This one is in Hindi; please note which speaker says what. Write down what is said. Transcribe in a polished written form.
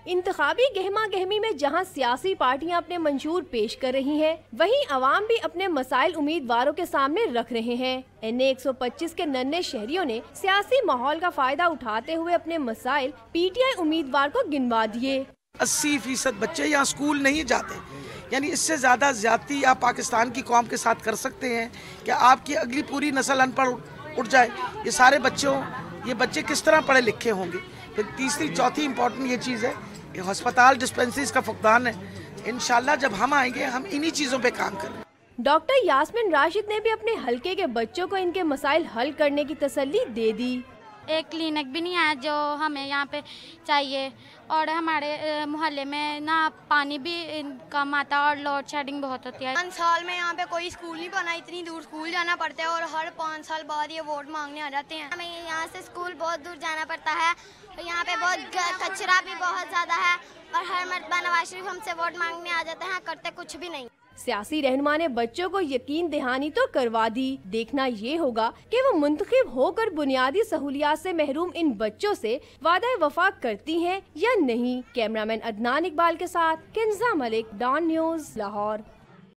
Speaker 1: इंतखाबी गहमा गहमी में जहां सियासी पार्टियां अपने मंशूर पेश कर रही हैं, वहीं अवाम भी अपने मसाइल उम्मीदवारों के सामने रख रहे हैं। NA 125 के नन्हे शहरियों ने सियासी माहौल का फायदा उठाते हुए अपने मसाइल PTI उम्मीदवार को गिनवा दिए।
Speaker 2: 80% बच्चे यहाँ स्कूल नहीं जाते, यानी इससे ज्यादा ज्यादती आप पाकिस्तान की कौम के साथ कर सकते हैं कि आपकी अगली पूरी नस्ल अनपढ़ उठ जाए। ये बच्चे किस तरह पढ़े लिखे होंगे। फिर तीसरी चौथी इम्पोर्टेंट ये चीज़ है, अस्पताल डिस्पेंसरीज का फुकदान है। इंशाल्लाह जब हम आएंगे हम इन्हीं चीज़ों पे काम करें।
Speaker 1: डॉक्टर यास्मीन राशिद ने भी अपने हलके के बच्चों को इनके मसाइल हल करने की तसल्ली दे दी।
Speaker 3: एक क्लिनिक भी नहीं है जो हमें यहाँ पे चाहिए, और हमारे मोहल्ले में ना पानी भी कम आता है और लोड शेडिंग बहुत होती है।
Speaker 4: 5 साल में यहाँ पे कोई स्कूल नहीं बना, इतनी दूर स्कूल जाना पड़ता है और हर 5 साल बाद ये वोट मांगने आ जाते हैं। हमें यहाँ से स्कूल बहुत दूर जाना पड़ता है, तो यहाँ पे बहुत कचरा भी बहुत ज़्यादा है और हर मरतबा नवाज शरीफ हमसे वोट मांगने आ जाते हैं, करते कुछ भी नहीं।
Speaker 1: सियासी रहनुमा ने बच्चों को यकीन दहानी तो करवा दी। देखना ये होगा कि वो मुंतखब होकर बुनियादी सहूलियात से महरूम इन बच्चों से वादा वफा करती हैं या नहीं। कैमरामैन अदनान इकबाल के साथ किंजा मलिक, डॉन न्यूज़, लाहौर।